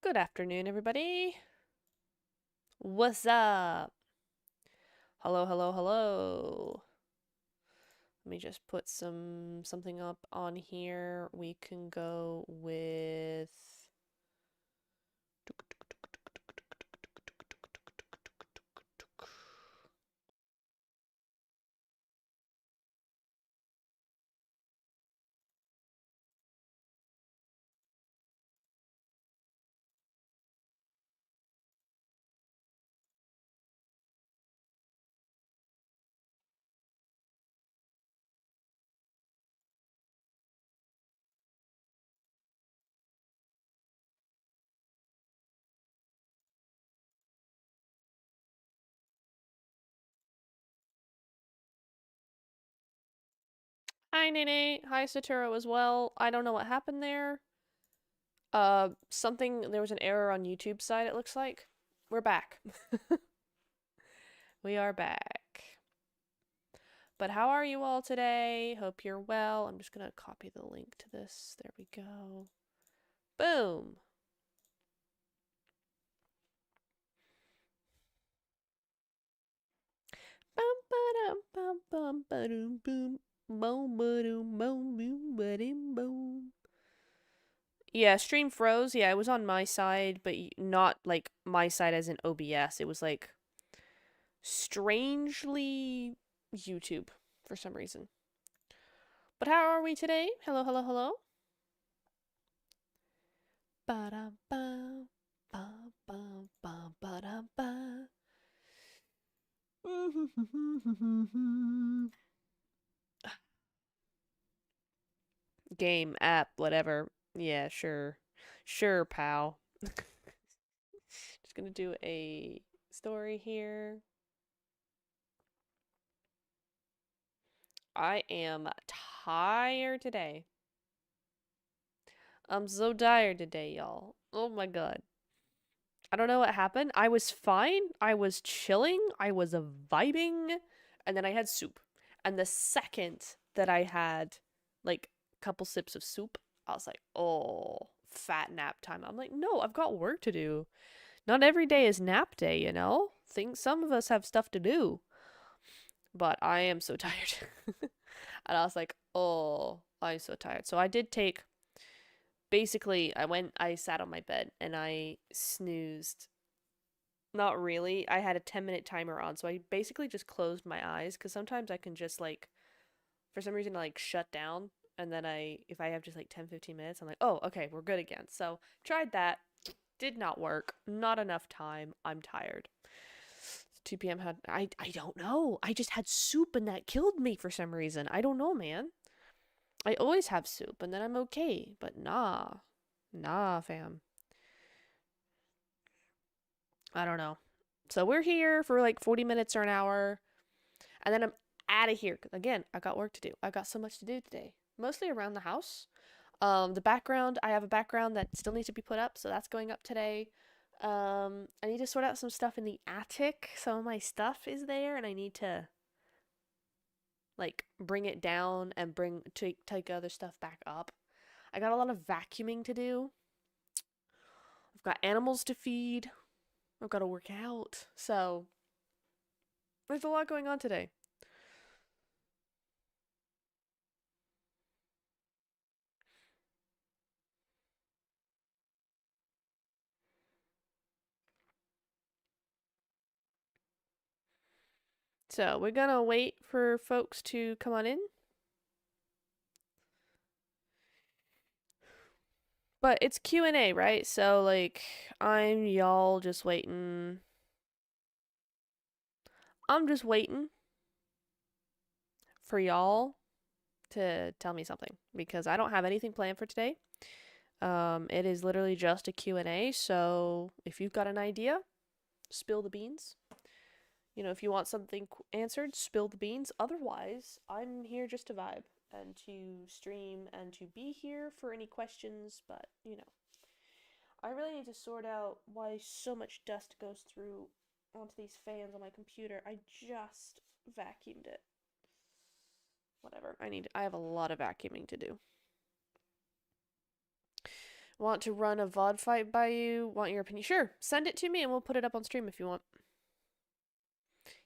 Good afternoon, everybody. What's up? Hello, hello, hello. Let me just put something up on here. We can go with Hi Nene. Hi Saturo as well. I don't know what happened there. There was an error on YouTube's side, it looks like. We're back. We are back. But how are you all today? Hope you're well. I'm just gonna copy the link to this. There we go. Boom. Bum ba-dum bum bum ba-doom boom. Boom ba-doom boom boom ba-dim boom. Yeah, stream froze. Yeah, it was on my side, but not like my side as in OBS. It was like strangely YouTube for some reason. But how are we today? Hello, hello, hello. Ba-dum-bum, bum bum ba-dum-bum. Game, app, whatever. Yeah, sure. Sure, pal. Just gonna do a story here. I am tired today. I'm so tired today, y'all. Oh my god. I don't know what happened. I was fine. I was chilling. I was vibing. And then I had soup. And the second that I had like a couple sips of soup, I was like, oh, fat nap time. I'm like, no, I've got work to do. Not every day is nap day, you know? Some of us have stuff to do. But I am so tired. And I was like, oh, I'm so tired. So I did take, basically, I sat on my bed and I snoozed. Not really. I had a 10-minute timer on, so I basically just closed my eyes because sometimes I can just like, for some reason, I like shut down. And then if I have just like 10, 15 minutes, I'm like, oh, okay, we're good again. So tried that. Did not work. Not enough time. I'm tired. 2 p.m. I don't know. I just had soup and that killed me for some reason. I don't know, man. I always have soup and then I'm okay. But nah. Nah, fam. I don't know. So we're here for like 40 minutes or an hour. And then I'm out of here. 'Cause again, I got work to do. I got so much to do today. Mostly around the house. The background, I have a background that still needs to be put up, so that's going up today. I need to sort out some stuff in the attic. Some of my stuff is there, and I need to like bring it down and take other stuff back up. I got a lot of vacuuming to do. I've got animals to feed. I've got to work out. So there's a lot going on today. So we're gonna wait for folks to come on in. But it's Q&A, right? So like I'm y'all just waiting. I'm just waiting for y'all to tell me something because I don't have anything planned for today. It is literally just a Q&A, so if you've got an idea, spill the beans. You know, if you want something answered, spill the beans. Otherwise, I'm here just to vibe and to stream and to be here for any questions, but, you know. I really need to sort out why so much dust goes through onto these fans on my computer. I just vacuumed it. Whatever. I have a lot of vacuuming to do. Want to run a VOD fight by you? Want your opinion? Sure, send it to me and we'll put it up on stream if you want.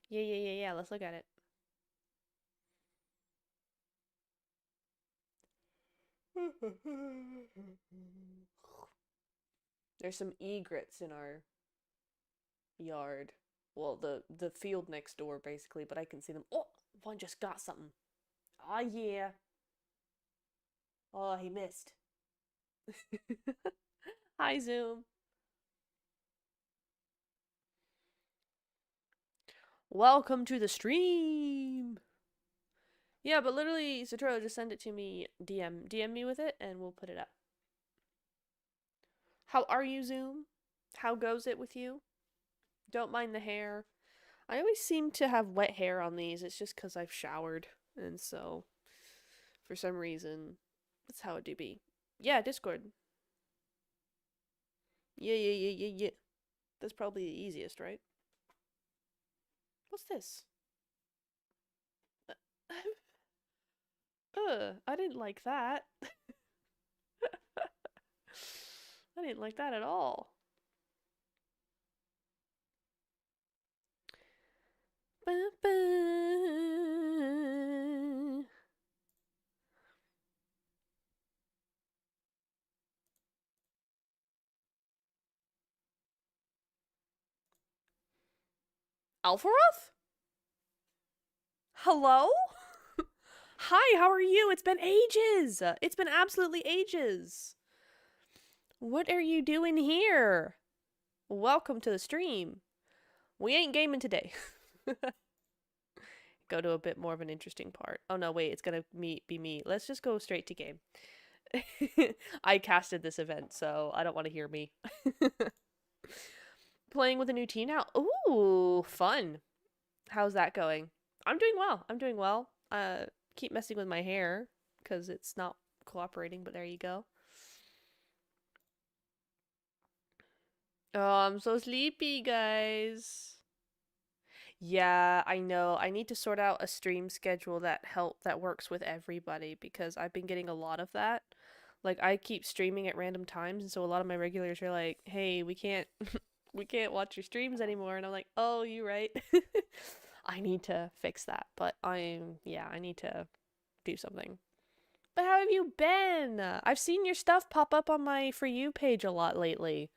Yeah, let's look at it. There's some egrets in our yard. Well, the field next door, basically, but I can see them. Oh, one just got something. Oh, yeah. Oh, he missed. Hi, Zoom. Welcome to the stream. Yeah, but literally, Satoru, just send it to me. DM me with it, and we'll put it up. How are you, Zoom? How goes it with you? Don't mind the hair. I always seem to have wet hair on these. It's just because I've showered, and so for some reason, that's how it do be. Yeah, Discord. Yeah. That's probably the easiest, right? What's this? I didn't like that. I didn't like that at all. Alpharoth? Hello? Hi, how are you? It's been ages. It's been absolutely ages. What are you doing here? Welcome to the stream. We ain't gaming today. Go to a bit more of an interesting part. Oh no, wait, it's gonna be me. Let's just go straight to game. I casted this event, so I don't want to hear me. Playing with a new team now. Ooh, fun. How's that going? I'm doing well. I'm doing well. Keep messing with my hair because it's not cooperating, but there you go. Oh, I'm so sleepy, guys. Yeah, I know. I need to sort out a stream schedule that works with everybody because I've been getting a lot of that. Like I keep streaming at random times, and so a lot of my regulars are like, "Hey, we can't we can't watch your streams anymore." And I'm like, "Oh, you right." I need to fix that, but I need to do something. But how have you been? I've seen your stuff pop up on my For You page a lot lately.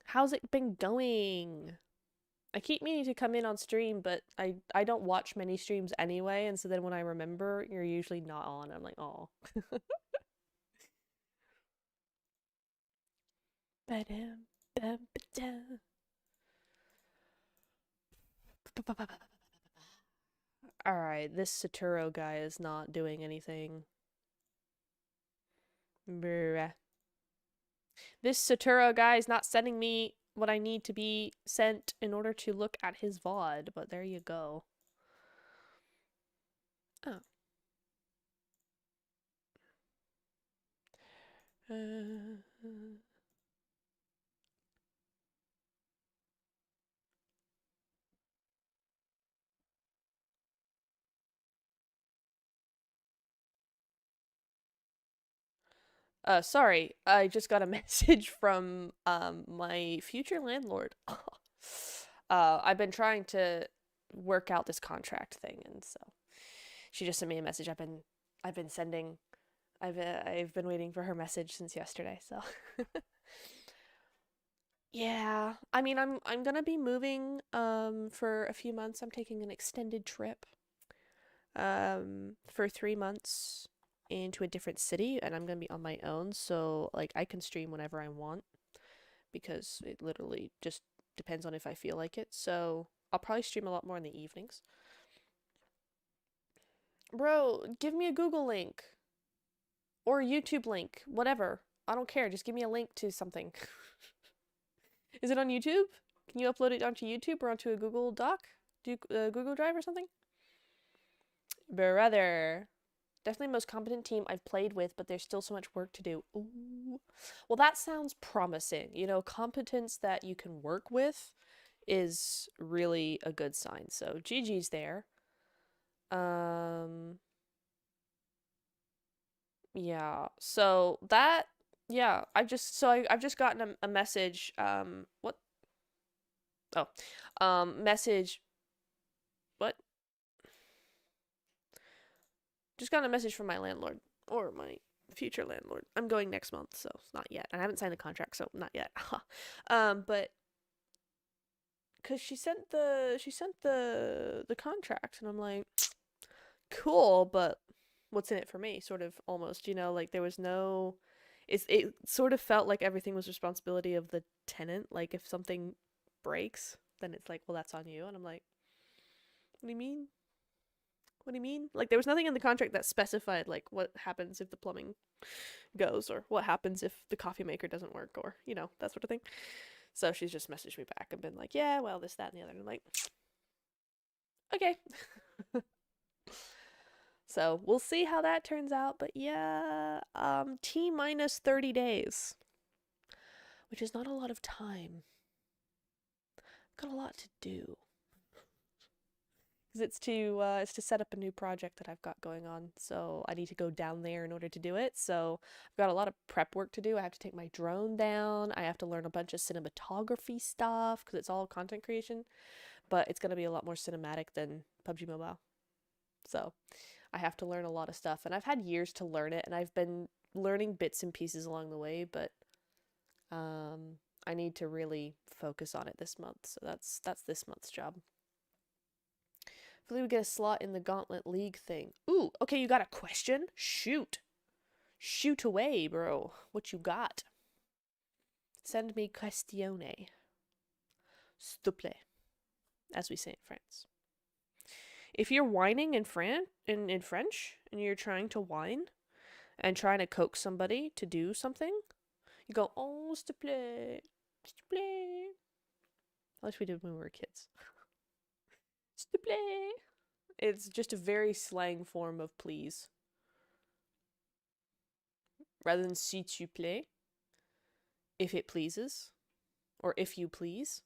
How's it been going? I keep meaning to come in on stream, but I don't watch many streams anyway, and so then when I remember, you're usually not on. I'm like, oh. Alright, this Saturo guy is not doing anything. Bruh. This Saturo guy is not sending me what I need to be sent in order to look at his VOD, but there you go. Oh. Sorry, I just got a message from my future landlord. I've been trying to work out this contract thing, and so she just sent me a message. I've been sending. I've been waiting for her message since yesterday. So yeah, I mean, I'm gonna be moving for a few months. I'm taking an extended trip for 3 months into a different city, and I'm gonna be on my own, so like I can stream whenever I want because it literally just depends on if I feel like it. So I'll probably stream a lot more in the evenings. Bro, give me a Google link or a YouTube link, whatever. I don't care. Just give me a link to something. Is it on YouTube? Can you upload it onto YouTube or onto a Google Doc? Google Drive or something? Brother. Definitely most competent team I've played with, but there's still so much work to do. Ooh. Well, that sounds promising. You know, competence that you can work with is really a good sign. So GG's there. Yeah. So that Yeah, I've just gotten a message. What? Oh, message. What? Just got a message from my landlord or my future landlord. I'm going next month, so not yet. And I haven't signed the contract, so not yet. But because she sent the contract, and I'm like, cool, but what's in it for me? Sort of almost, like there was no. It sort of felt like everything was responsibility of the tenant. Like if something breaks, then it's like, well, that's on you. And I'm like, what do you mean? What do you mean? Like there was nothing in the contract that specified like what happens if the plumbing goes or what happens if the coffee maker doesn't work or, that sort of thing. So she's just messaged me back and been like, yeah, well, this, that, and the other. And I'm like, okay. So we'll see how that turns out. But yeah, T minus 30 days, which is not a lot of time. Got a lot to do. Because it's to set up a new project that I've got going on, so I need to go down there in order to do it. So I've got a lot of prep work to do. I have to take my drone down. I have to learn a bunch of cinematography stuff because it's all content creation, but it's going to be a lot more cinematic than PUBG Mobile. So I have to learn a lot of stuff, and I've had years to learn it, and I've been learning bits and pieces along the way, but I need to really focus on it this month. So that's this month's job. Hopefully we get a slot in the Gauntlet League thing. Ooh, okay, you got a question? Shoot. Shoot away, bro. What you got? Send me questione. S'il te plaît, as we say in France. If you're whining in French, and you're trying to whine and trying to coax somebody to do something, you go, oh, s'il te plaît. S'il te plaît. I wish we did when we were kids. S'il te plaît. It's just a very slang form of please. Rather than s'il te plaît, if it pleases, or if you please.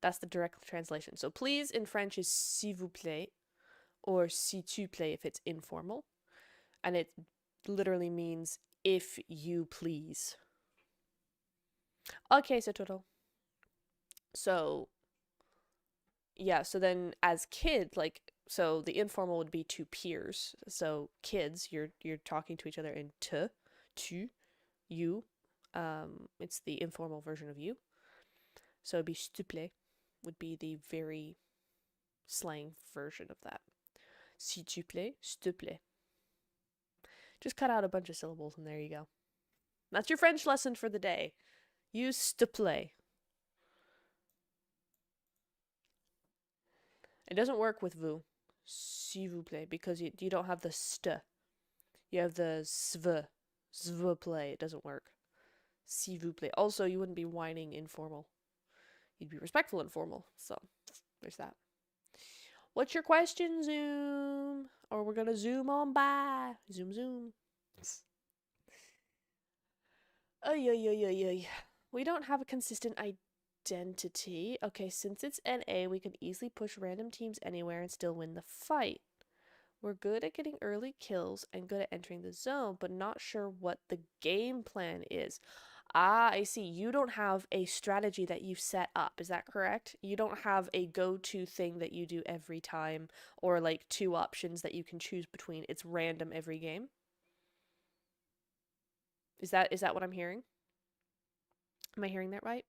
That's the direct translation. So please in French is s'il vous plaît, or si tu plais if it's informal. And it literally means if you please. Okay, so total. So yeah, so then as kids, so the informal would be to peers. So kids, you're talking to each other in te, tu, you. It's the informal version of you. So it'd be s'il te plaît would be the very slang version of that. Si tu plais, s'il te plaît. Just cut out a bunch of syllables and there you go. That's your French lesson for the day. Use s'il te plaît. It doesn't work with vous, s'il vous plaît, because you don't have the st. You have the sv. S'il vous plaît. It doesn't work. S'il vous plaît. Also, you wouldn't be whining informal. You'd be respectful informal. So, there's that. What's your question, Zoom? Or we're gonna zoom on by. Zoom, zoom. Ay. We don't have a consistent identity. Okay, since it's NA, we can easily push random teams anywhere and still win the fight. We're good at getting early kills and good at entering the zone, but not sure what the game plan is. Ah, I see. You don't have a strategy that you've set up. Is that correct? You don't have a go-to thing that you do every time or like two options that you can choose between. It's random every game. Is that what I'm hearing? Am I hearing that right?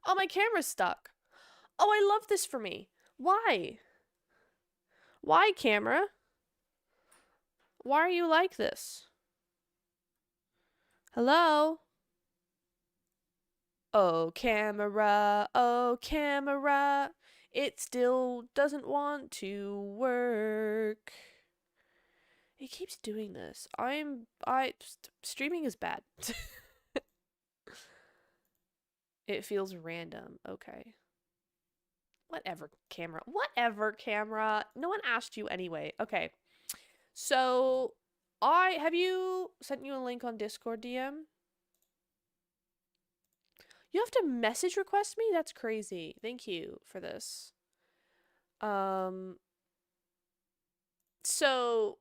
Oh, my camera's stuck. Oh, I love this for me. Why? Why, camera? Why are you like this? Hello? Oh, camera, it still doesn't want to work. It keeps doing this. Streaming is bad. It feels random. Okay. Whatever, camera. Whatever, camera. No one asked you anyway. Okay. So, have you sent you a link on Discord DM? You have to message request me? That's crazy. Thank you for this. So,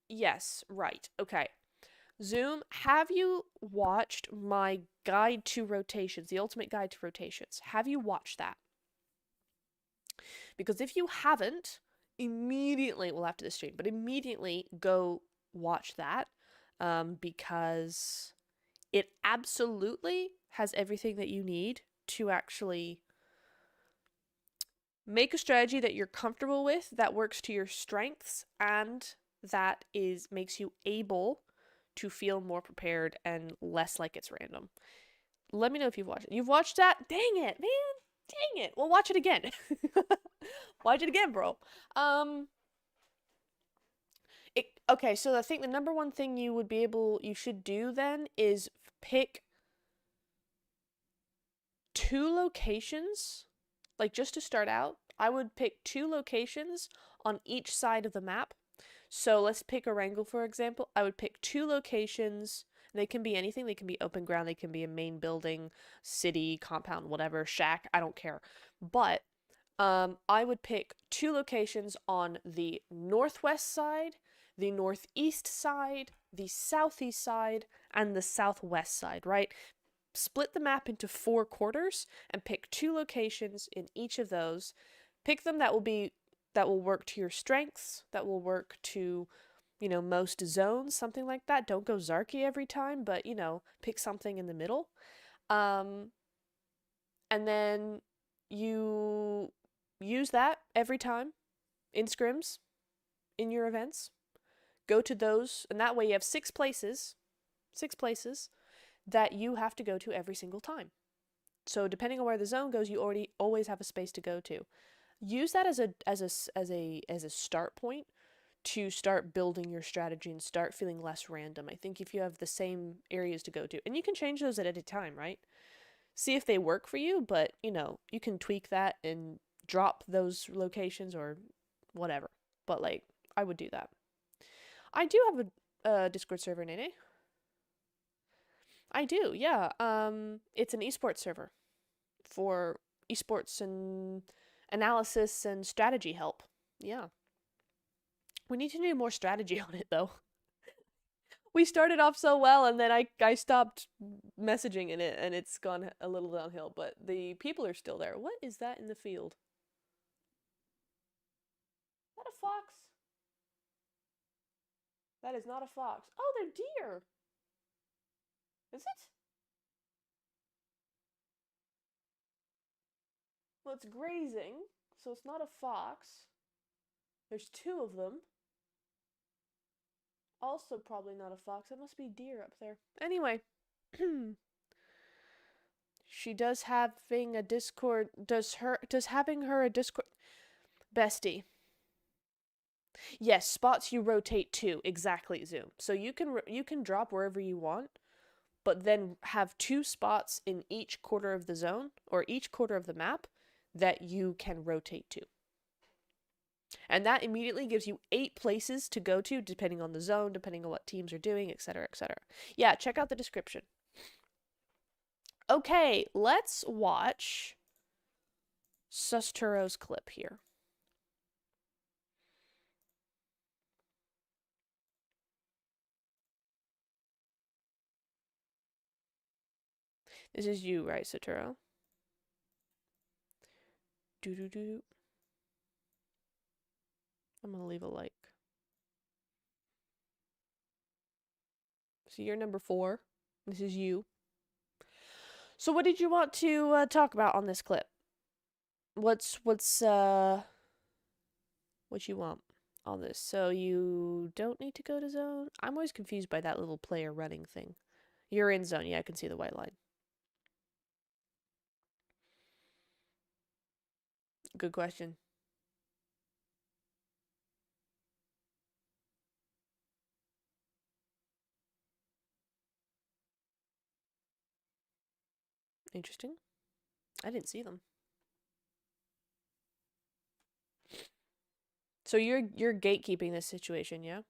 yes, right. Okay. Zoom, have you watched my guide to rotations, the ultimate guide to rotations? Have you watched that? Because if you haven't, immediately, well, after the stream, but immediately go watch that because it absolutely has everything that you need to actually make a strategy that you're comfortable with, that works to your strengths, and that is makes you able to feel more prepared and less like it's random. Let me know if you've watched it. You've watched that? Dang it, man. Dang it. Well, watch it again. Watch it again, bro. Okay, so I think the number one thing you should do then is pick 2 locations, like just to start out. I would pick 2 locations on each side of the map. So let's pick Erangel, for example. I would pick 2 locations. They can be anything. They can be open ground. They can be a main building, city, compound, whatever, shack. I don't care. But I would pick 2 locations on the northwest side, the northeast side, the southeast side, and the southwest side, right? Split the map into 4 quarters and pick 2 locations in each of those. Pick them that will work to your strengths, that will work to, most zones, something like that. Don't go Zarky every time, but, pick something in the middle. And then you use that every time in scrims, in your events. Go to those, and that way you have 6 places that you have to go to every single time. So depending on where the zone goes, you always have a space to go to. Use that as a start point to start building your strategy and start feeling less random. I think if you have the same areas to go to, and you can change those at any time, right? See if they work for you, but you can tweak that and drop those locations or whatever. But like, I would do that. I do have a Discord server, Nene. I do, yeah. It's an esports server for esports and analysis and strategy help. Yeah. We need to do more strategy on it though. We started off so well and then I stopped messaging in it and it's gone a little downhill, but the people are still there. What is that in the field? Is that a fox? That is not a fox. Oh, they're deer. Is it? Well, it's grazing, so it's not a fox. There's 2 of them. Also probably not a fox. That must be deer up there. Anyway, she does having a Discord. Does having her a Discord bestie? Yes, spots you rotate to exactly, Zoom. So you can drop wherever you want, but then have 2 spots in each quarter of the zone or each quarter of the map that you can rotate to. And that immediately gives you 8 places to go to, depending on the zone, depending on what teams are doing, etc., etc. Yeah, check out the description. Okay, let's watch Susturo's clip here. This is you, right, Suturo? Do. I'm gonna leave a like. So you're number 4. This is you. So what did you want to talk about on this clip? What you want on this? So you don't need to go to zone? I'm always confused by that little player running thing. You're in zone. Yeah, I can see the white line. Good question. Interesting. I didn't see them. So you're gatekeeping this situation, yeah?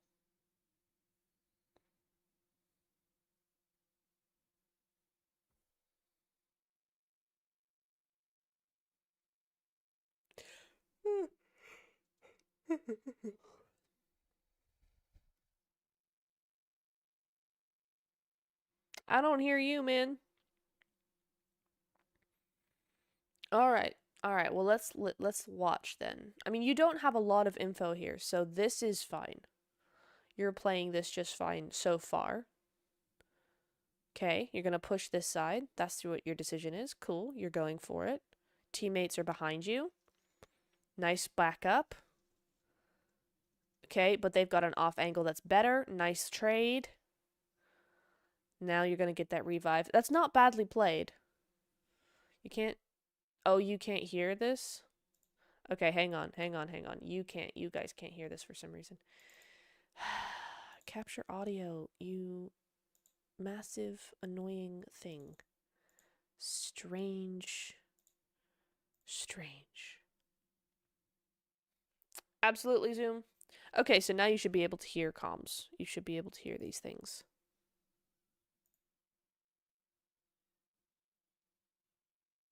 I don't hear you, man. All right. All right. Well, let's watch then. I mean, you don't have a lot of info here, so this is fine. You're playing this just fine so far. Okay, you're gonna push this side. That's what your decision is. Cool. You're going for it. Teammates are behind you. Nice backup. Okay, but they've got an off angle that's better. Nice trade. Now you're gonna get that revive. That's not badly played. You can't... Oh, you can't hear this? Okay, hang on. You guys can't hear this for some reason. Capture audio, you massive, annoying thing. Strange. Absolutely, Zoom. Okay, so now you should be able to hear comms. You should be able to hear these things.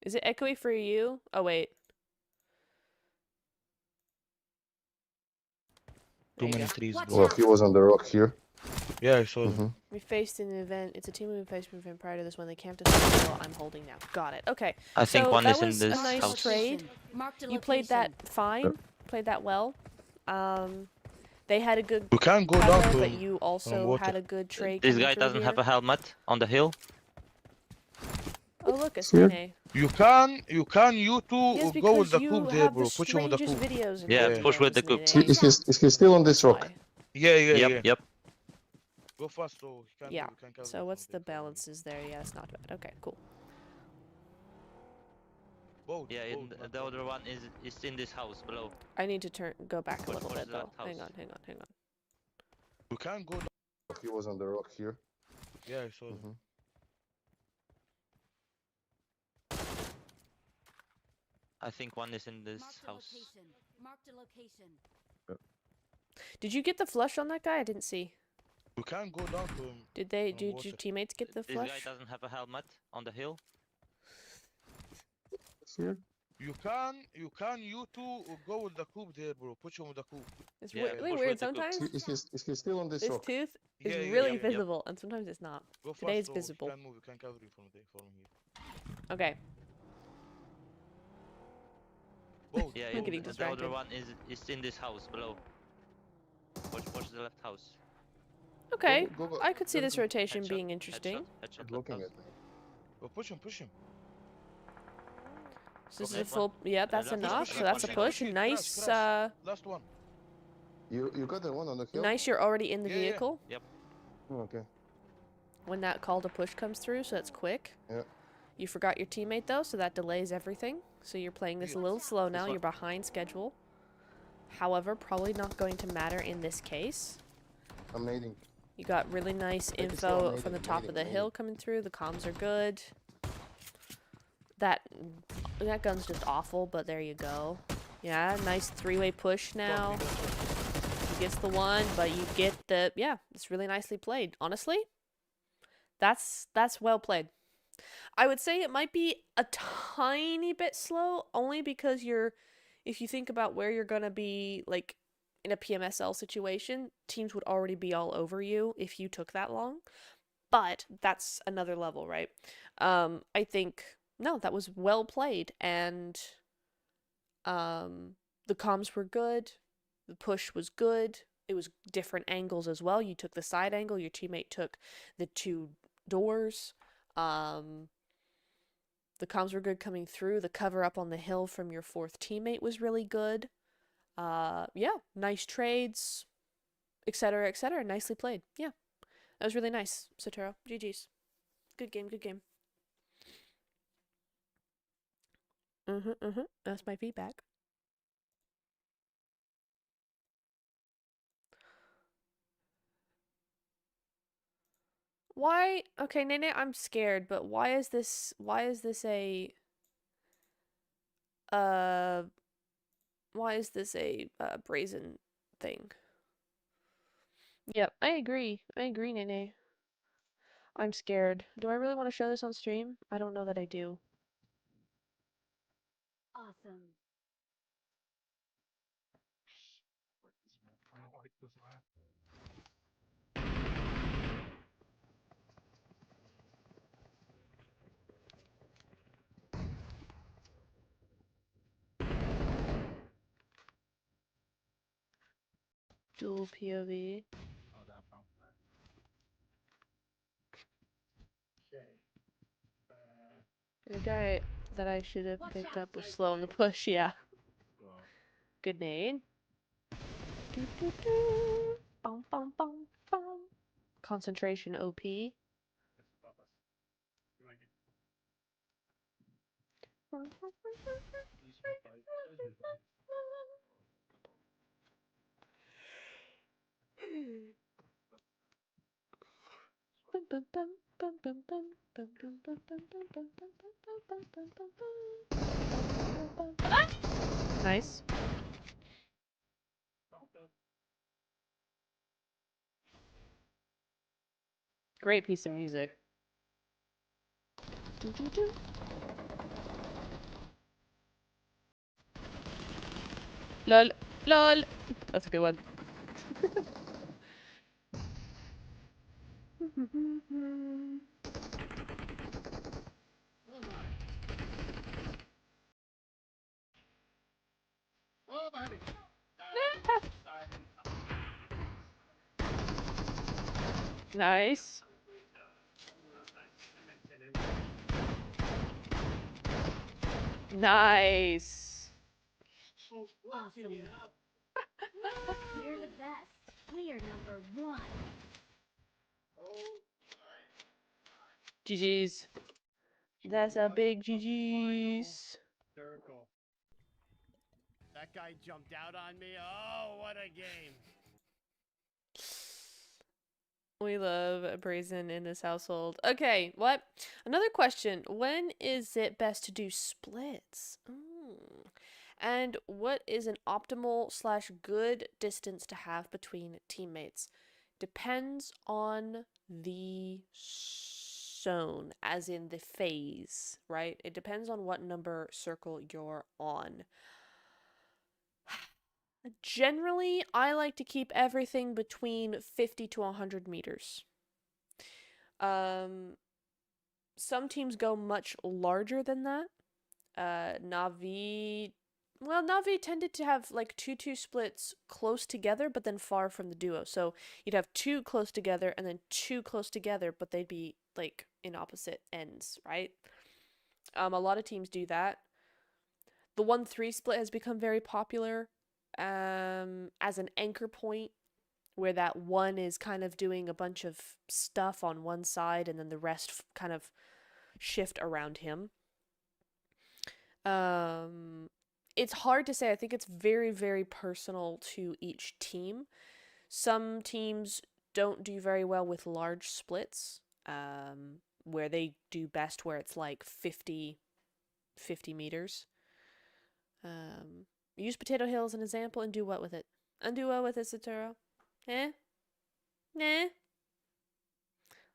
Is it echoey for you? Oh, wait. Too many trees, bro. Well, he was on the rock here. Yeah, I saw them. Mm-hmm. We faced in an event. It's a team we faced in an event prior to this one. They camped us on the hill I'm holding now. Got it. Okay. I think so one that is in was this a nice house. trade. You played that fine. Played that well. They had a good You can't go cover, down to but you also water. had a good trade. This coming guy through doesn't here. have a helmet on the hill. Oh, look, it's Here? QnA. You can you two Yes, go with because the you coop there, have bro. the Put him with the strangest coop. videos in Yeah, video push with the games, coop. Nene. Is he still on this rock? Why? Yeah, Yep, yep. Go fast, so he can't Yeah. move, he can't cover So you what's from the there, follow me. balances there? Yeah, it's not bad. Okay, cool. Both, Yeah, both, and not the other problem. one is in this house below. I need to go back a Push little towards bit the though. left Hang house. on. You can't go down. He was on the rock here. Yeah, I saw them. Mm-hmm. I think one is in this house. Marked a location. Did you get the flush on that guy? I didn't see. You can't go down to him. Did On your water. teammates get the This guy flush? doesn't have a helmet on the hill. Here? You two go with the coop there, bro. Put him with the coop. It's Yeah, really push weird with the coop. sometimes. Is he still on this This rock? tooth is Yeah, really yeah. visible, and sometimes it's not. Go fast, Today it's so visible. You can't move, you can't cover you from there, from here. Okay. Both, Yeah, I'm and getting the distracted. other one is in this house below. Watch the left house. Okay. Go, I could see this go. rotation Headshot, being interesting. Headshot left Looking house. at me. Go push him. So this is Okay. a full. Yeah, that's left enough. one, So left that's a one, push. Crash, Nice. crash. Last one. You got the one on the hill? Nice. You're already in the Yeah, yeah. vehicle Oh, okay. when that call to push comes through. So that's quick. Yeah. You forgot your teammate though, so that delays everything. So you're playing this a Yeah. little slow now. one. You're behind schedule. However, probably not going to matter in this case. I'm nading. You got really nice Take it slow, info nading, from the top of the nading. hill coming through. The comms are good. That gun's just awful, but there you go. Yeah, nice three-way push now. He gets the one, but you get the... Yeah, it's really nicely played. Honestly, that's well played. I would say it might be a tiny bit slow, only because if you think about where you're gonna be, like, in a PMSL situation, teams would already be all over you if you took that long. But that's another level, right? I think, no, that was well played, and the comms were good, the push was good, it was different angles as well. You took the side angle, your teammate took the two doors. The comms were good coming through. The cover up on the hill from your fourth teammate was really good. Yeah, nice trades, etc., etc. Nicely played. Yeah, that was really nice, Sotero. GG's. Good game, good game. That's my feedback. Why? Okay, Nene, I'm scared, but why is this a brazen thing? Yep, I agree. Nene. I'm scared. Do I really want to show this on stream? I don't know that I do. Awesome. Dual POV. The guy that I should have picked up was slow in the push, yeah. Good nade. Bum, bum, bum, bum. Concentration OP. Nice. Great piece of music. Lol. Lol. That's a good one. Nice. Nice. Awesome. You're the best. We are #1. GG's. That's a big GG's. That guy jumped out on me. Oh, what a game. We love brazen in this household. Okay, what? Another question. When is it best to do splits? And what is an optimal / good distance to have between teammates? Depends on the zone, as in the phase, right? It depends on what number circle you're on. Generally, I like to keep everything between 50 to 100 meters. Some teams go much larger than that. Navi tended to have like 2-2 splits close together, but then far from the duo. So you'd have 2 close together and then 2 close together, but they'd be like in opposite ends, right? A lot of teams do that. The 1-3 split has become very popular as an anchor point, where that one is kind of doing a bunch of stuff on one side and then the rest kind of shift around him. It's hard to say. I think it's very, very personal to each team. Some teams don't do very well with large splits, where they do best where it's like 50 meters. Use Potato Hill as an example and do what with it? And do what with it, Satoru? Eh? Nah.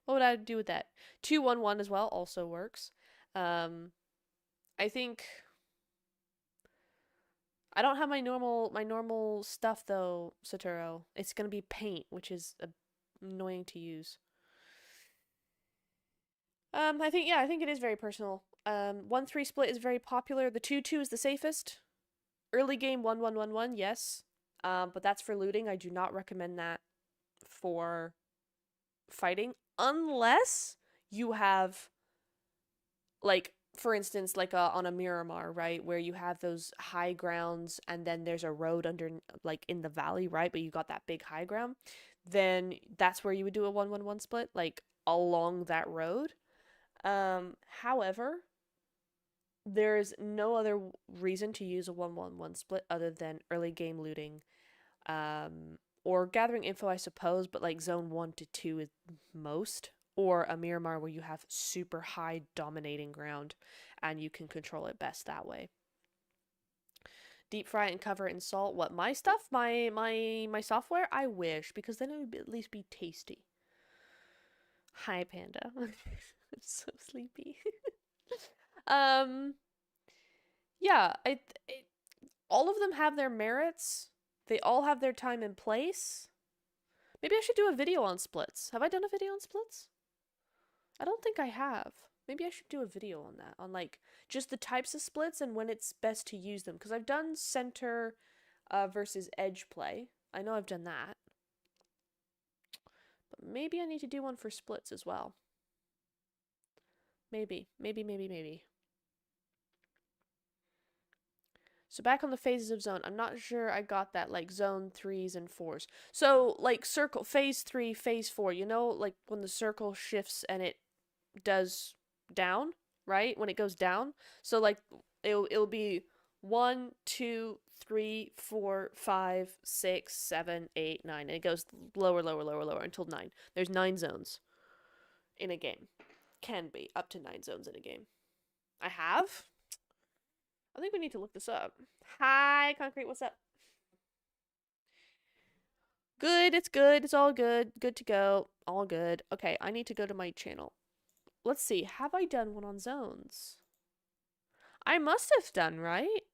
What would I do with that? 2-1-1 as well also works. I think I don't have my normal stuff though, Satoru. It's gonna be paint, which is annoying to use. I think it is very personal. 1-3 split is very popular. The 2-2 is the safest. Early game 1-1-1-1, yes. But that's for looting. I do not recommend that for fighting unless you have, like, for instance, like on a Miramar, right, where you have those high grounds and then there's a road under, like, in the valley, right, but you got that big high ground, then that's where you would do a 1-1-1 split, like, along that road. However, there's no other reason to use a 1-1-1 split other than early game looting, or gathering info, I suppose, but like zone 1 to 2 is most, or a Miramar where you have super high dominating ground and you can control it best that way. Deep fry it and cover it in salt. What, my stuff? My software? I wish, because then it would at least be tasty. Hi, Panda. I'm so sleepy. Yeah, all of them have their merits. They all have their time and place. Maybe I should do a video on splits. Have I done a video on splits? I don't think I have. Maybe I should do a video on that, on like just the types of splits and when it's best to use them, because I've done center versus edge play, I know I've done that. But maybe I need to do one for splits as well. Maybe. So back on the phases of zone, I'm not sure I got that, like, zone 3s and 4s. So, like, circle, phase 3, phase 4, you know, like, when the circle shifts and it does down, right? When it goes down. So, like, it'll be 1, 2, 3, 4, 5, 6, 7, 8, 9. And it goes lower until 9. There's 9 zones in a game. Can be up to 9 zones in a game. I think we need to look this up. Hi, Concrete, what's up? Good, it's all good. Good to go. All good. Okay, I need to go to my channel. Let's see, have I done one on zones? I must have done, right?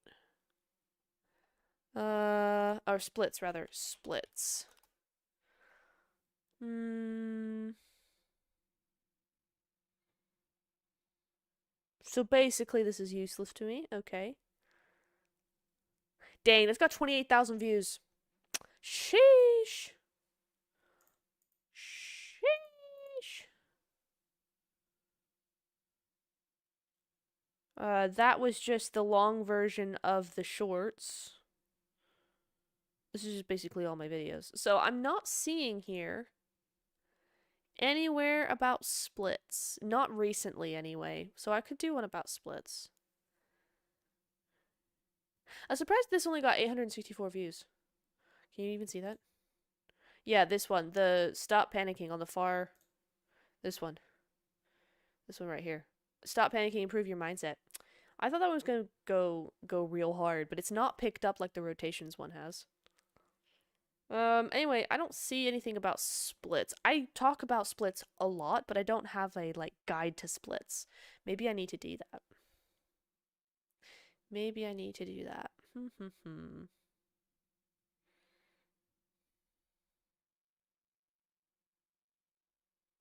Or splits, rather. Splits. So basically this is useless to me. Okay. Dang, it's got 28,000 views. Sheesh. Sheesh. That was just the long version of the shorts. This is just basically all my videos. So I'm not seeing here anywhere about splits. Not recently, anyway. So I could do one about splits. I'm surprised this only got 864 views. Can you even see that? Yeah, this one. The stop panicking on the far... This one. This one right here. Stop panicking, improve your mindset. I thought that one was going to go real hard, but it's not picked up like the rotations one has. Anyway, I don't see anything about splits. I talk about splits a lot, but I don't have a, like, guide to splits. Maybe I need to do that. Maybe I need to do that.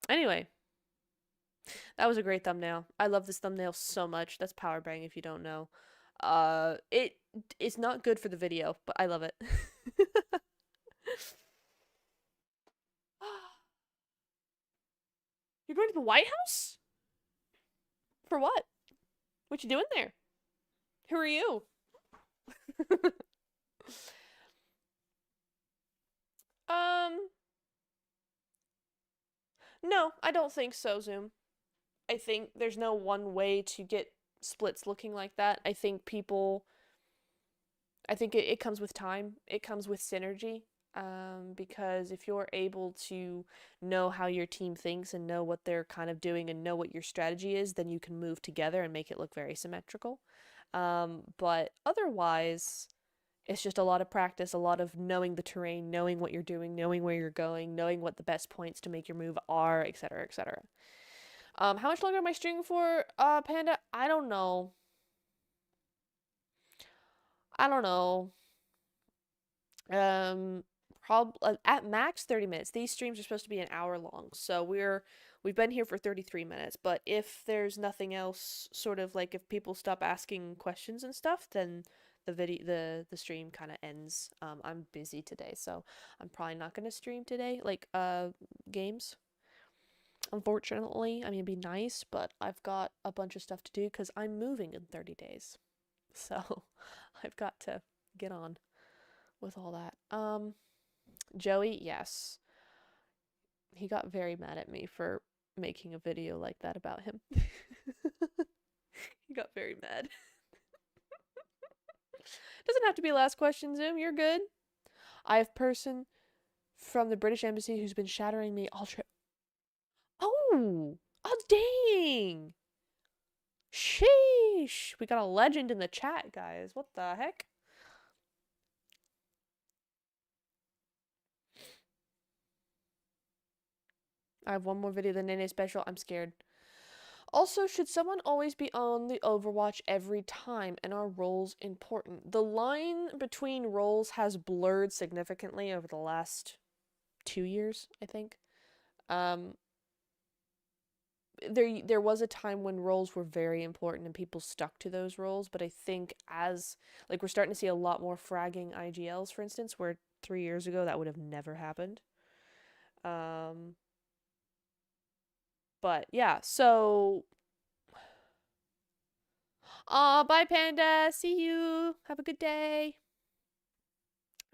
Anyway. That was a great thumbnail. I love this thumbnail so much. That's power bang if you don't know. It's not good for the video, but I love it. You're going to the White House? For what? What you doing there? Who are you? No, I don't think so, Zoom. I think there's no one way to get splits looking like that. I think it comes with time. It comes with synergy. Because if you're able to know how your team thinks and know what they're kind of doing and know what your strategy is, then you can move together and make it look very symmetrical. But otherwise, it's just a lot of practice, a lot of knowing the terrain, knowing what you're doing, knowing where you're going, knowing what the best points to make your move are, etc., etc. How much longer am I streaming for, Panda? I don't know. At max 30 minutes. These streams are supposed to be an hour long, so we've been here for 33 minutes, but if there's nothing else, sort of like if people stop asking questions and stuff, then the stream kind of ends. I'm busy today, so I'm probably not going to stream today, like, games. Unfortunately, I mean, it'd be nice, but I've got a bunch of stuff to do because I'm moving in 30 days. So, I've got to get on with all that. Joey, yes. He got very mad at me for making a video like that about him. He got very mad. Doesn't have to be last question, Zoom. You're good. I have person from the British Embassy who's been shattering me all trip. Oh! Oh, dang! Sheesh! We got a legend in the chat, guys. What the heck? I have one more video, the Nene special. I'm scared. Also, should someone always be on the Overwatch every time, and are roles important? The line between roles has blurred significantly over the last 2 years, I think. There was a time when roles were very important and people stuck to those roles, but I think as, like, we're starting to see a lot more fragging IGLs, for instance, where 3 years ago, that would have never happened. But yeah, so bye Panda. See you. Have a good day.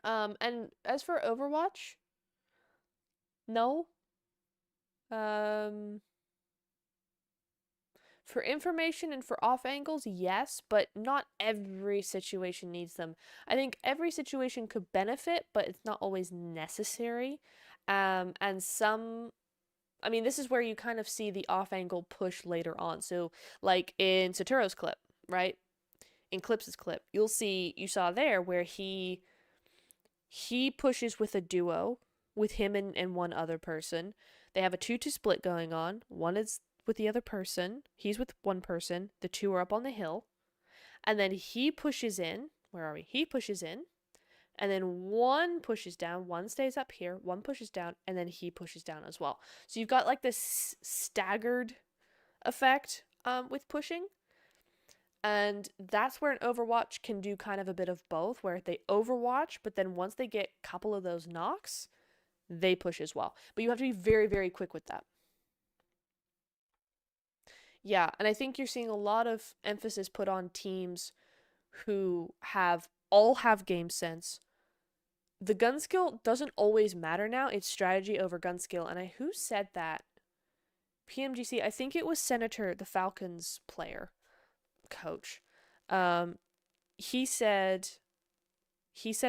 And as for Overwatch, no. For information and for off angles, yes, but not every situation needs them. I think every situation could benefit, but it's not always necessary. And some, I mean, this is where you kind of see the off angle push later on. So, like in Saturo's clip, right? In Clips' clip, you saw there where he pushes with a duo with him and one other person. They have a 2-2 split going on. One is with the other person. He's with one person. The two are up on the hill. And then he pushes in. Where are we? He pushes in. And then one pushes down. One stays up here. One pushes down. And then he pushes down as well. So you've got like this staggered effect with pushing. And that's where an Overwatch can do kind of a bit of both, where they overwatch, but then once they get a couple of those knocks, they push as well. But you have to be very, very quick with that. Yeah, and I think you're seeing a lot of emphasis put on teams who all have game sense. The gun skill doesn't always matter now. It's strategy over gun skill. And who said that? PMGC, I think it was Senator, the Falcons player, coach. He said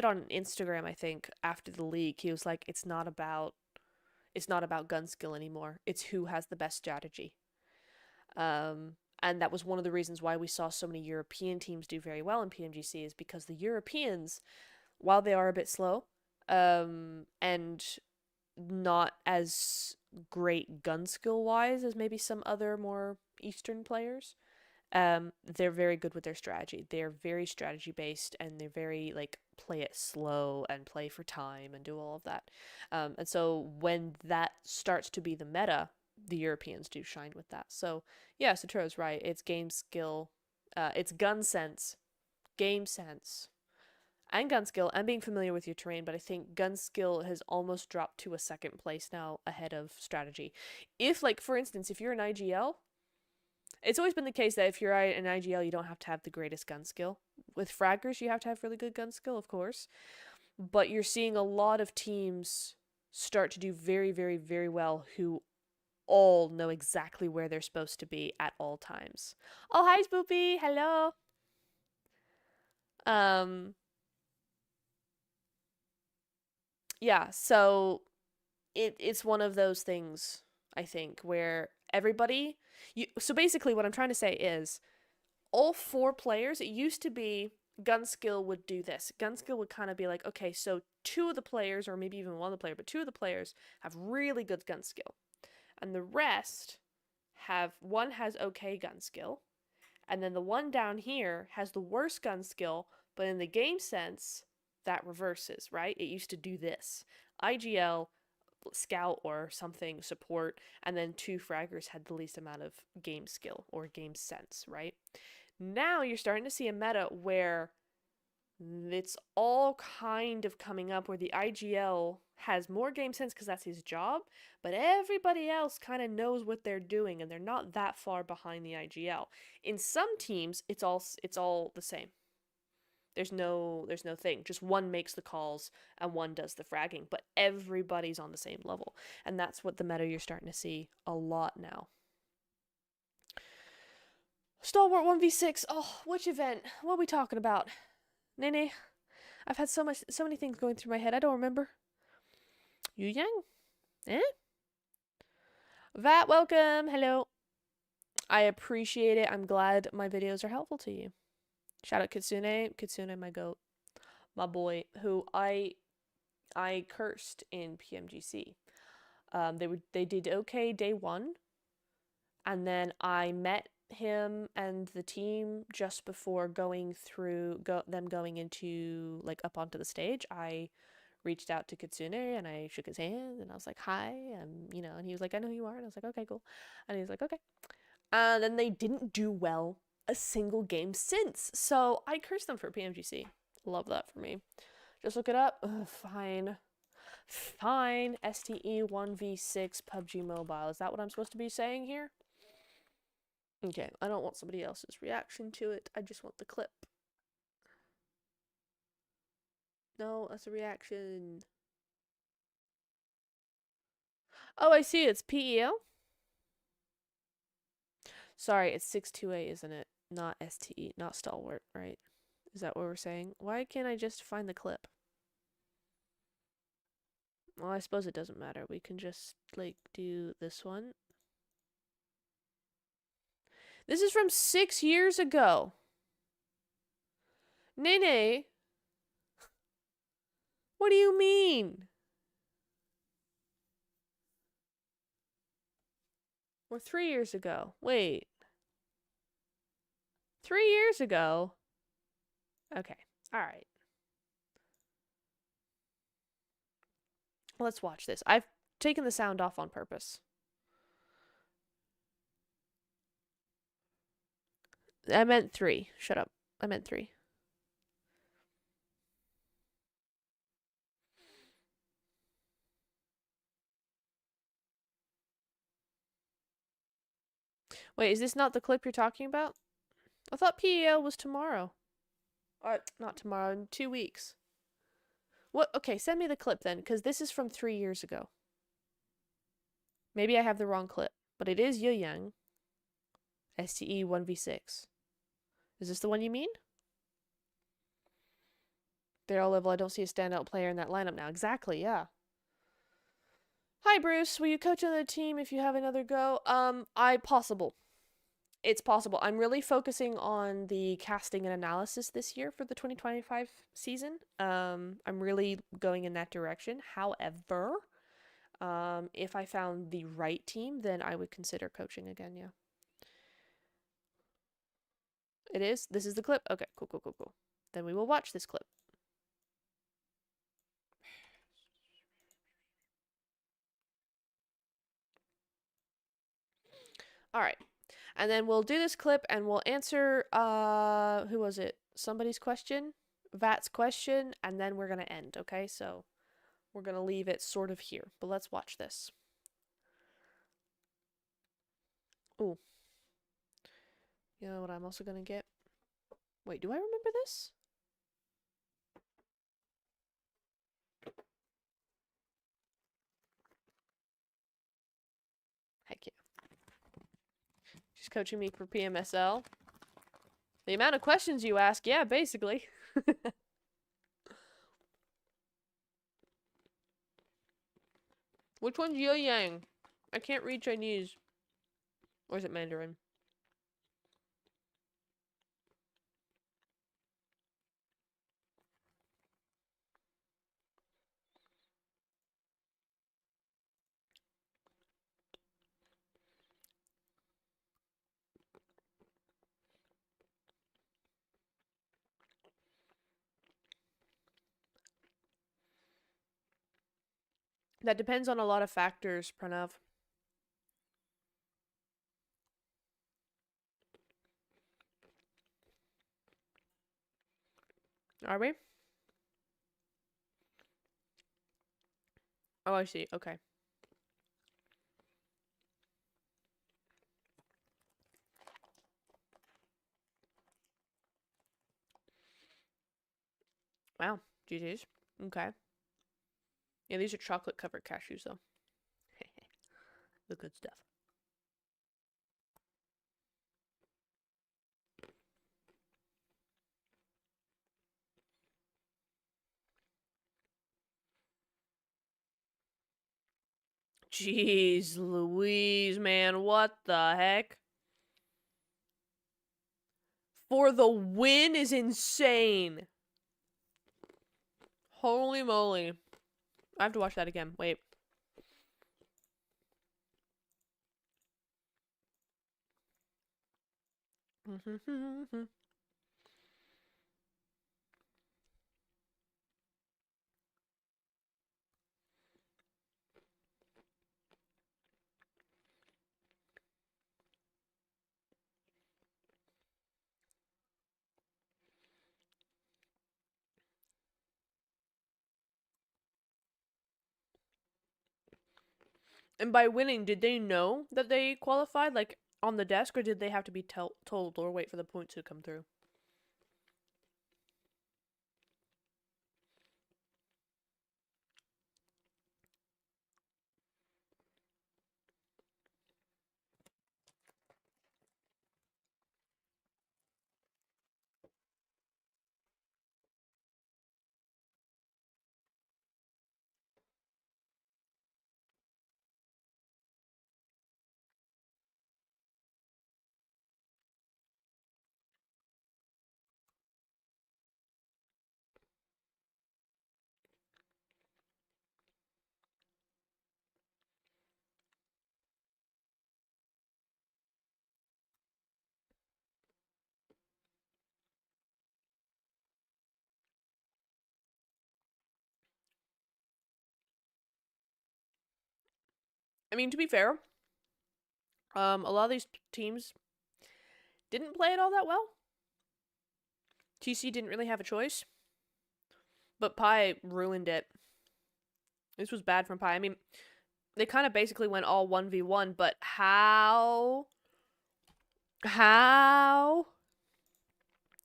on Instagram, I think, after the league, he was like, it's not about gun skill anymore. It's who has the best strategy. And that was one of the reasons why we saw so many European teams do very well in PMGC, is because the Europeans, while they are a bit slow, and not as great gun skill wise as maybe some other more Eastern players, they're very good with their strategy. They're very strategy based, and they're very like play it slow and play for time and do all of that. And so when that starts to be the meta, the Europeans do shine with that. So yeah, Saturo's right. It's game skill, it's gun sense, game sense, and gun skill, and being familiar with your terrain. But I think gun skill has almost dropped to a second place now, ahead of strategy. If, like, for instance, if you're an IGL, it's always been the case that if you're an IGL, you don't have to have the greatest gun skill. With fraggers, you have to have really good gun skill, of course. But you're seeing a lot of teams start to do very, very, very well who all know exactly where they're supposed to be at all times. Oh, hi, Spoopy. Hello. Yeah, so it's one of those things, I think, where everybody... So basically what I'm trying to say is, all 4 players, it used to be gun skill would do this. Gun skill would kind of be like, okay, so 2 of the players, or maybe even 1 of the players, but 2 of the players have really good gun skill. And the rest one has okay gun skill, and then the one down here has the worst gun skill, but in the game sense, that reverses, right? It used to do this. IGL, scout or something, support, and then 2 fraggers had the least amount of game skill or game sense, right? Now you're starting to see a meta where it's all kind of coming up, where the IGL has more game sense because that's his job, but everybody else kind of knows what they're doing, and they're not that far behind the IGL. In some teams, it's all the same. There's no thing. Just one makes the calls and one does the fragging, but everybody's on the same level. And that's what the meta you're starting to see a lot now. Stalwart 1v6. Oh, which event? What are we talking about? Nene? I've had so many things going through my head. I don't remember. Yu Yang? Eh? Vat, welcome. Hello. I appreciate it. I'm glad my videos are helpful to you. Shout out Kitsune. Kitsune, my goat. My boy, who I cursed in PMGC. They did okay day 1. And then I met him and the team just before going into, like, up onto the stage. I reached out to Kitsune and I shook his hand and I was like, hi, and he was like, I know who you are, and I was like, okay, cool. And he was like, okay. And then they didn't do well a single game since, so I cursed them for PMGC. Love that for me. Just look it up. Ugh, fine. Fine. STE 1v6 PUBG Mobile. Is that what I'm supposed to be saying here? Okay, I don't want somebody else's reaction to it. I just want the clip. No, that's a reaction. Oh, I see. It's PEL? Sorry, it's 628, isn't it? Not STE, not stalwart, right? Is that what we're saying? Why can't I just find the clip? Well, I suppose it doesn't matter. We can just, like, do this one. This is from 6 years ago. Nene. What do you mean? Or 3 years ago. Wait. 3 years ago? Okay. Alright. Let's watch this. I've taken the sound off on purpose. I meant 3. Shut up. I meant 3. Wait, is this not the clip you're talking about? I thought PEL was tomorrow. Not tomorrow, in 2 weeks. What? Okay, send me the clip then, because this is from 3 years ago. Maybe I have the wrong clip, but it is Youyang. STE 1v6. Is this the one you mean? They're all level. I don't see a standout player in that lineup now. Exactly, yeah. Hi, Bruce. Will you coach another team if you have another go? Possible. It's possible. I'm really focusing on the casting and analysis this year for the 2025 season. I'm really going in that direction. However, if I found the right team, then I would consider coaching again, yeah. It is? This is the clip? Okay, cool, cool, cool, cool. Then we will watch this clip. All right. And then we'll do this clip and we'll answer, who was it? Somebody's question? Vat's question, and then we're going to end, okay? So we're going to leave it sort of here, but let's watch this. Ooh. You know what I'm also going to get? Wait, do I remember this? Heck yeah. She's coaching me for PMSL. The amount of questions you ask, yeah, basically. Which one's Youyang? I can't read Chinese. Or is it Mandarin? That depends on a lot of factors, Pranav. Are we? Oh, I see. Okay. Wow. GG's. Okay. Yeah, these are chocolate covered cashews, though. The good stuff. Jeez Louise, man. What the heck? For the win is insane. Holy moly. I have to watch that again. Wait. And by winning, did they know that they qualified, like, on the desk, or did they have to be told or wait for the points to come through? I mean, to be fair, a lot of these teams didn't play it all that well. TC didn't really have a choice. But Pi ruined it. This was bad from Pi. I mean, they kind of basically went all 1v1, but how? How?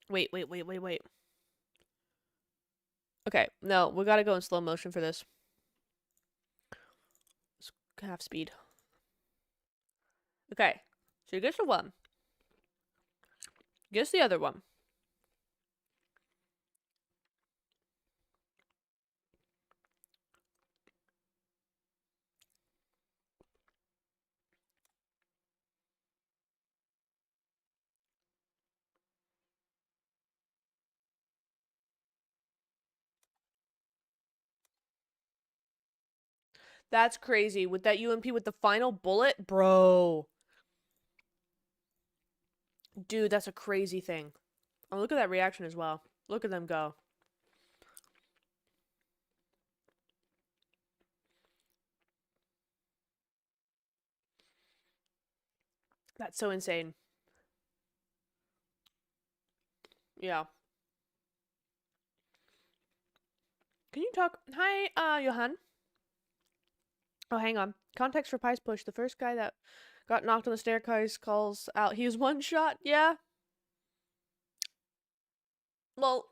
Wait. Okay, no, we gotta go in slow motion for this. It's half speed. Okay, so he gets the one. Gets the other one. That's crazy. With that UMP with the final bullet? Bro. Dude, that's a crazy thing. Oh, look at that reaction as well. Look at them go. That's so insane. Yeah. Can you talk? Hi, Johan. Oh, hang on. Context for Pi's push. The first guy that got knocked on the staircase calls out. He was one shot. Yeah. Lol.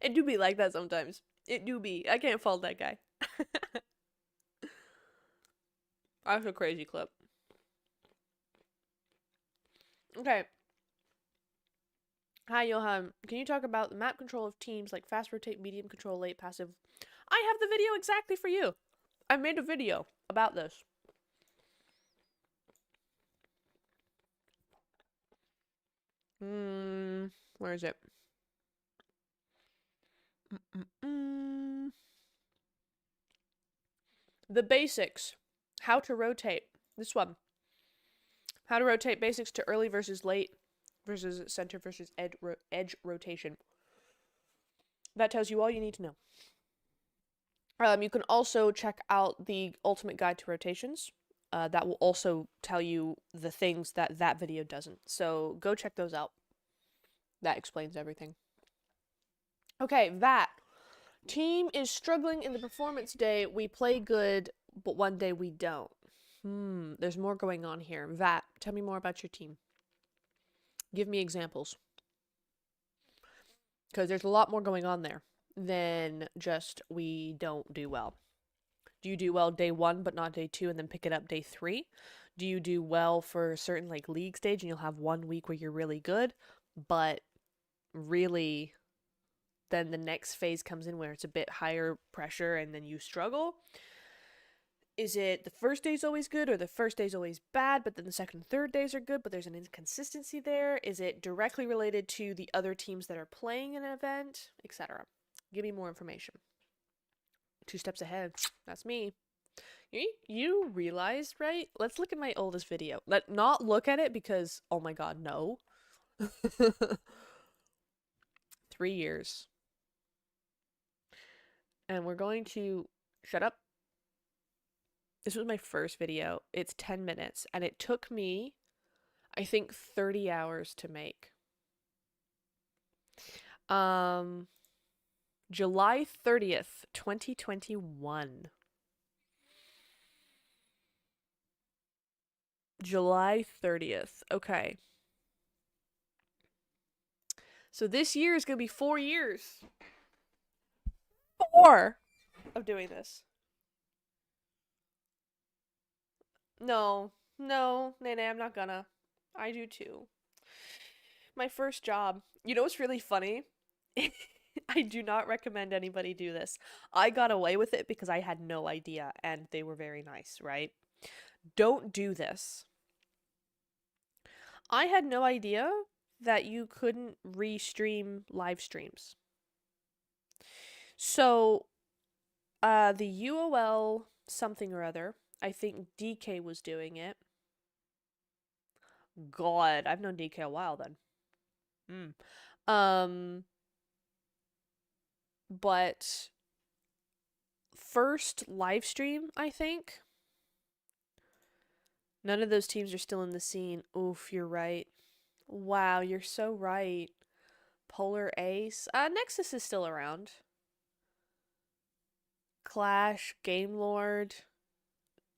It do be like that sometimes. It do be. I can't fault that guy. That's a crazy clip. Okay. Hi, Johan. Can you talk about the map control of teams like fast rotate, medium control, late passive? I have the video exactly for you. I made a video about this. Where is it? The basics. How to rotate. This one. How to rotate basics to early versus late versus center versus edge rotation. That tells you all you need to know. You can also check out the Ultimate Guide to Rotations. That will also tell you the things that that video doesn't. So go check those out. That explains everything. Okay, that. Team is struggling in the performance day. We play good, but one day we don't. There's more going on here. Vat, tell me more about your team. Give me examples. Because there's a lot more going on there than just we don't do well. Do you do well day 1 but not day 2 and then pick it up day 3? Do you do well for a certain like league stage and you'll have 1 week where you're really good, but really then the next phase comes in where it's a bit higher pressure and then you struggle? Is it the first day's always good or the first day's always bad, but then the second and third days are good, but there's an inconsistency there? Is it directly related to the other teams that are playing an event, etc.? Give me more information. 2 steps ahead. That's me. You realized, right? Let's look at my oldest video. Let not look at it because, oh my god, no. 3 years. And we're going to... Shut up. This was my first video. It's 10 minutes. And it took me, I think, 30 hours to make. July 30th, 2021. July 30th. Okay. So this year is going to be 4 years. 4 of doing this. No. No, Nene, I'm not gonna. I do too. My first job. You know what's really funny? I do not recommend anybody do this. I got away with it because I had no idea and they were very nice, right? Don't do this. I had no idea that you couldn't re-stream live streams. So, the UOL something or other, I think DK was doing it. God, I've known DK a while then. But first live stream, I think. None of those teams are still in the scene. Oof, you're right. Wow, you're so right. Polar Ace. Nexus is still around. Clash, Game Lord,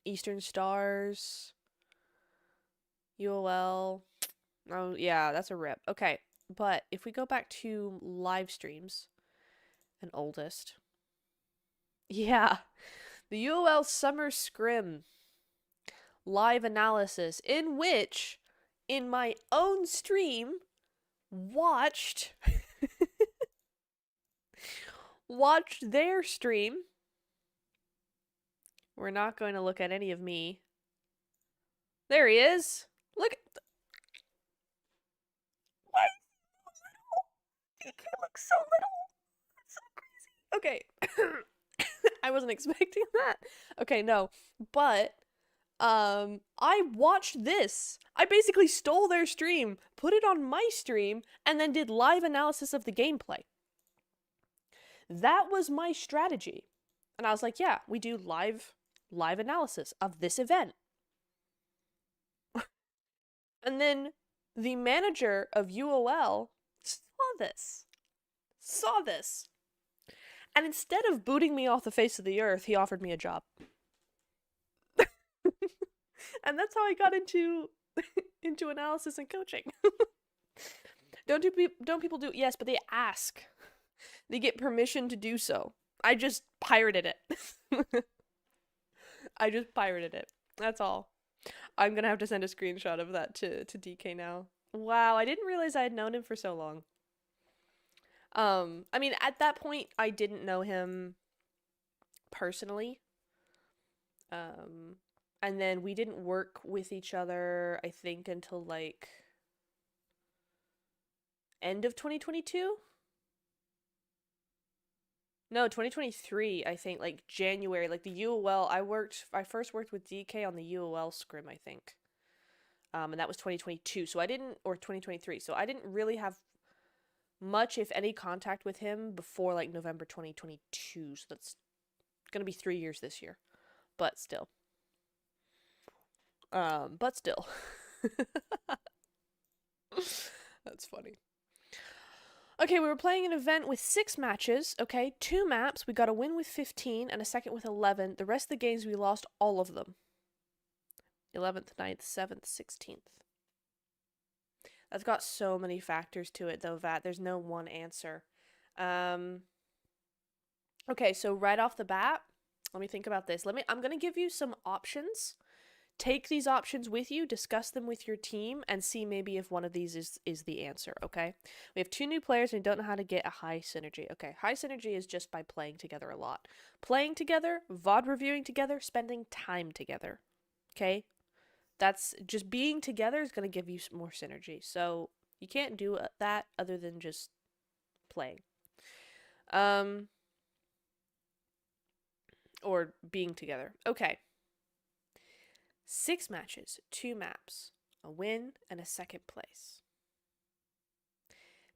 Eastern Stars, UOL. Oh, yeah, that's a rip. Okay, but if we go back to live streams and oldest. Yeah, the UOL Summer Scrim live analysis, in which, in my own stream, watched their stream. We're not going to look at any of me. There he is. Look at why he looks so little. It's so crazy. Okay. I wasn't expecting that. Okay, no. But I watched this. I basically stole their stream, put it on my stream, and then did live analysis of the gameplay. That was my strategy. And I was like, yeah, we do live analysis of this event. And then the manager of UOL saw this. And instead of booting me off the face of the earth, he offered me a job. And that's how I got into analysis and coaching. Don't people do? Yes, but they ask. They get permission to do so. I just pirated it. I just pirated it. That's all. I'm gonna have to send a screenshot of that to DK now. Wow, I didn't realize I had known him for so long. I mean, at that point, I didn't know him personally. And then we didn't work with each other, I think, until like end of 2022? No, 2023, I think, like January, like the UOL. I first worked with DK on the UOL scrim, I think. And that was 2022. Or 2023. So I didn't really have much, if any, contact with him before like November 2022. So that's gonna be 3 years this year. But still. That's funny. Okay, we were playing an event with 6 matches, okay? 2 maps, we got a win with 15 and a second with 11. The rest of the games, we lost all of them. 11th, 9th, 7th, 16th. That's got so many factors to it, though, Vat. There's no one answer. Okay, so right off the bat, let me think about this. I'm going to give you some options. Take these options with you, discuss them with your team, and see maybe if one of these is the answer, okay? We have 2 new players and we don't know how to get a high synergy. Okay, high synergy is just by playing together a lot. Playing together, VOD reviewing together, spending time together, okay? That's just being together is going to give you more synergy. So you can't do that other than just playing. Or being together. Okay. 6 matches, 2 maps, a win, and a second place.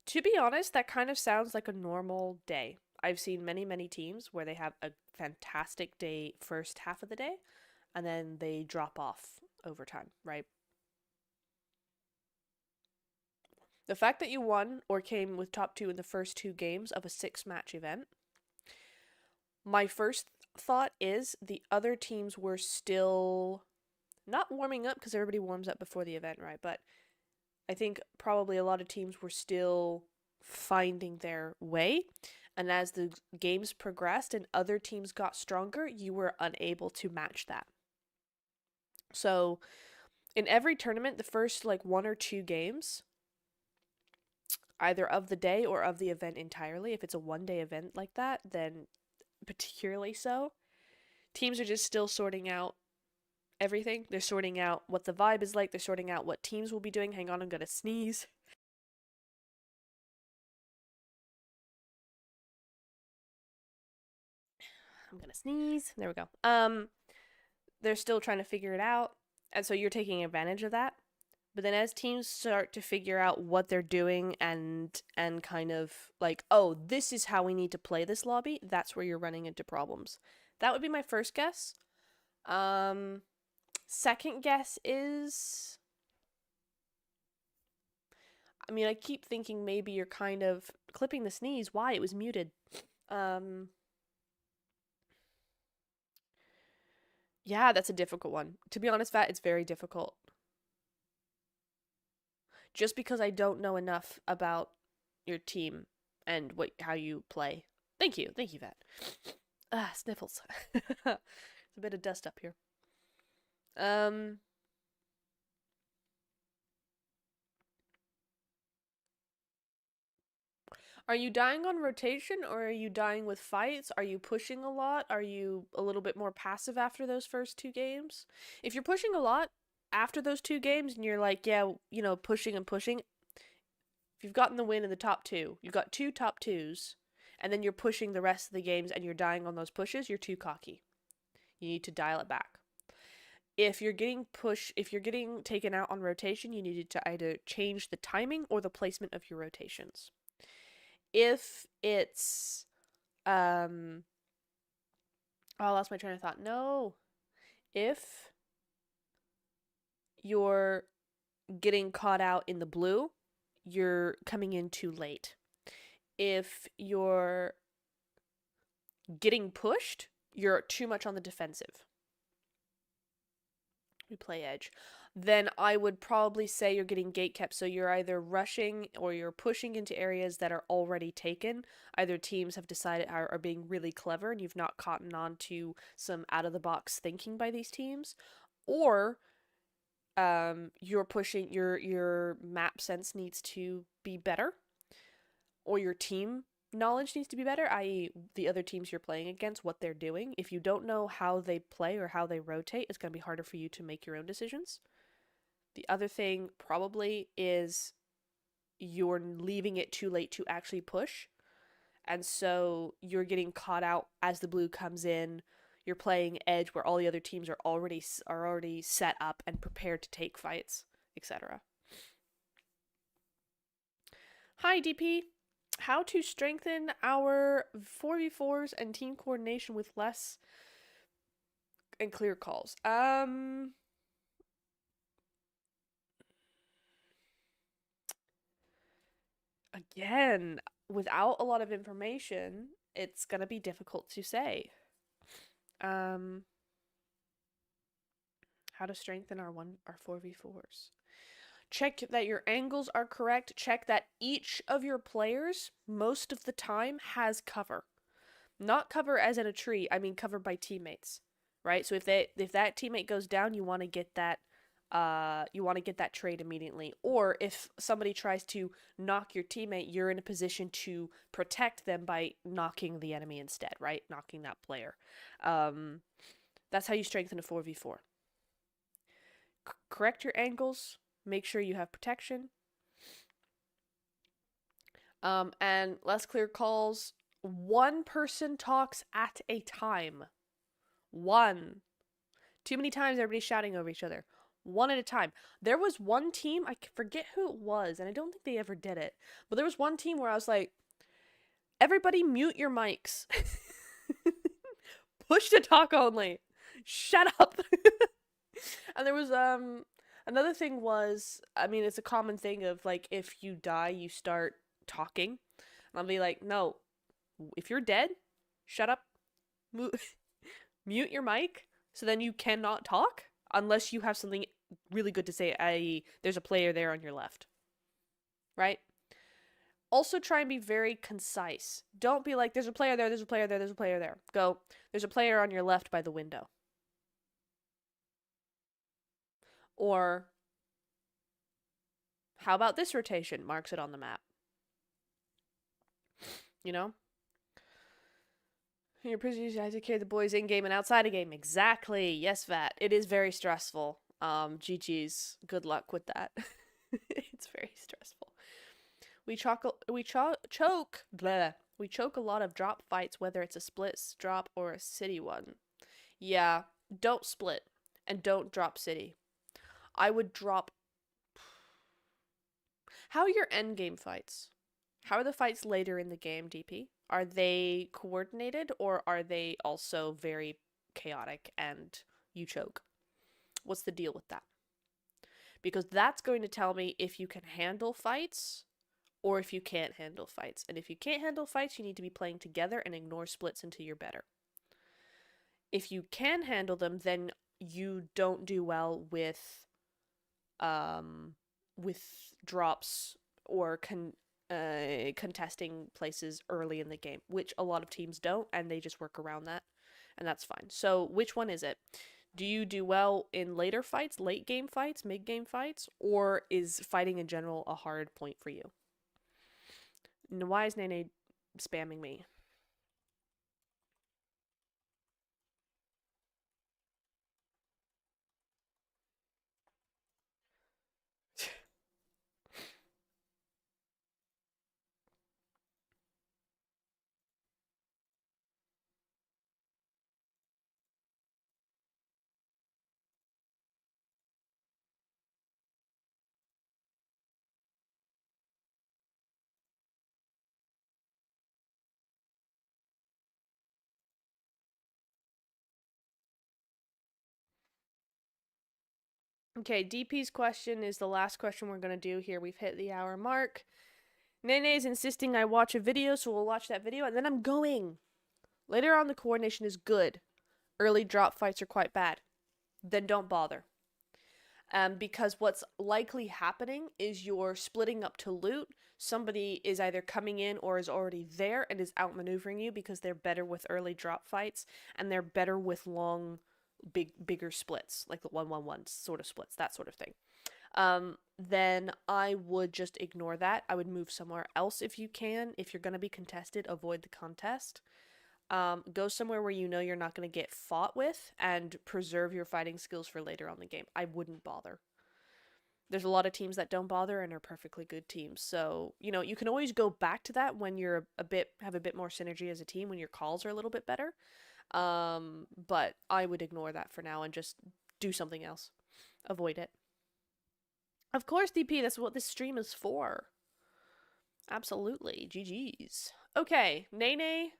To be honest, that kind of sounds like a normal day. I've seen many, many teams where they have a fantastic day first half of the day, and then they drop off over time, right? The fact that you won or came with top 2 in the first 2 games of a 6-match event, my first thought is the other teams were still not warming up because everybody warms up before the event, right? But I think probably a lot of teams were still finding their way. And as the games progressed and other teams got stronger, you were unable to match that. So in every tournament, the first like 1 or 2 games, either of the day or of the event entirely, if it's a 1-day event like that, then particularly so, teams are just still sorting out everything. They're sorting out what the vibe is like. They're sorting out what teams will be doing. Hang on, I'm gonna sneeze. I'm gonna sneeze. There we go. They're still trying to figure it out, and so you're taking advantage of that. But then as teams start to figure out what they're doing and kind of like, oh, this is how we need to play this lobby, that's where you're running into problems. That would be my first guess. Second guess is, I mean, I keep thinking maybe you're kind of clipping the sneeze. Why? It was muted. Yeah, that's a difficult one. To be honest, Vat, it's very difficult. Just because I don't know enough about your team and how you play. Thank you, Vat. Sniffles. There's a bit of dust up here. Are you dying on rotation or are you dying with fights? Are you pushing a lot? Are you a little bit more passive after those first 2 games? If you're pushing a lot after those 2 games and you're like, yeah, you know, pushing and pushing, if you've gotten the win in the top 2, you've got 2 top 2s, and then you're pushing the rest of the games and you're dying on those pushes, you're too cocky. You need to dial it back. If you're getting taken out on rotation, you need to either change the timing or the placement of your rotations. If it's, I lost my train of thought. No. If you're getting caught out in the blue, you're coming in too late. If you're getting pushed, you're too much on the defensive. We play edge. Then I would probably say you're getting gate kept. So you're either rushing or you're pushing into areas that are already taken. Either teams have decided are being really clever and you've not caught on to some out of the box thinking by these teams, or you're pushing your map sense needs to be better, or your team knowledge needs to be better, i.e. the other teams you're playing against, what they're doing. If you don't know how they play or how they rotate, it's going to be harder for you to make your own decisions. The other thing probably is you're leaving it too late to actually push. And so you're getting caught out as the blue comes in. You're playing edge where all the other teams are already set up and prepared to take fights, etc. Hi, DP. How to strengthen our 4v4s and team coordination with less and clear calls. Again, without a lot of information, it's gonna be difficult to say. How to strengthen our 4v4s. Check that your angles are correct. Check that each of your players, most of the time, has cover. Not cover as in a tree, I mean cover by teammates. Right? So if that teammate goes down, you want to get that trade immediately. Or if somebody tries to knock your teammate, you're in a position to protect them by knocking the enemy instead, right? Knocking that player. That's how you strengthen a 4v4. Correct your angles. Make sure you have protection. And less clear calls. One person talks at a time. One. Too many times everybody's shouting over each other. One at a time. There was one team, I forget who it was, and I don't think they ever did it, but there was one team where I was like, everybody mute your mics. Push to talk only. Shut up. And there was, another thing was, I mean, it's a common thing of, like, if you die, you start talking. And I'll be like, no, if you're dead, shut up. Mute your mic, so then you cannot talk. unless you have something really good to say, i.e., there's a player there on your left. Right? Also try and be very concise. Don't be like, there's a player there, there's a player there, there's a player there. Go, there's a player on your left by the window. Or, how about this rotation? Marks it on the map. You know? Your prisoners have to carry the boys in-game and outside of game. Exactly. Yes, Vat. It is very stressful. GG's. Good luck with that. It's very stressful. We choke a lot of drop fights, whether it's a split drop or a city one. Yeah, don't split and don't drop city. I would drop. How are your end game fights? How are the fights later in the game, DP? Are they coordinated or are they also very chaotic and you choke? What's the deal with that? Because that's going to tell me if you can handle fights or if you can't handle fights. And if you can't handle fights, you need to be playing together and ignore splits until you're better. If you can handle them, then you don't do well with drops or contesting places early in the game, which a lot of teams don't, and they just work around that, and that's fine. So which one is it? Do you do well in later fights, late game fights, mid game fights, or is fighting in general a hard point for you? And why is Nene spamming me? Okay, DP's question is the last question we're going to do here. We've hit the hour mark. Nene's insisting I watch a video, so we'll watch that video, and then I'm going. Later on, the coordination is good. Early drop fights are quite bad. Then don't bother. Because what's likely happening is you're splitting up to loot. Somebody is either coming in or is already there and is outmaneuvering you because they're better with early drop fights, and they're better with long, bigger splits, like the 1-1-1 sort of splits, that sort of thing. Then I would just ignore that. I would move somewhere else if you can. If you're going to be contested, avoid the contest. Go somewhere where you know you're not going to get fought with and preserve your fighting skills for later on in the game. I wouldn't bother. There's a lot of teams that don't bother and are perfectly good teams. So, you know, you can always go back to that when you're have a bit more synergy as a team, when your calls are a little bit better. But I would ignore that for now and just do something else. Avoid it. Of course, DP, that's what this stream is for. Absolutely. GG's. Okay, Nene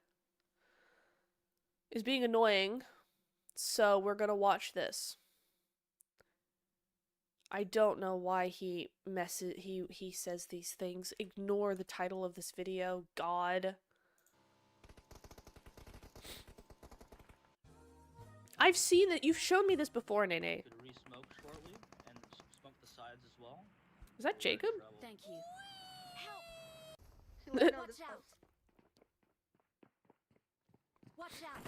is being annoying, so we're gonna watch this. I don't know why he says these things. Ignore the title of this video. God. I've seen it. You've shown me this before, Nene. Could re-smoke shortly and smoke the sides as well. Is that Jacob? Thank you. Watch Watch out. Watch out.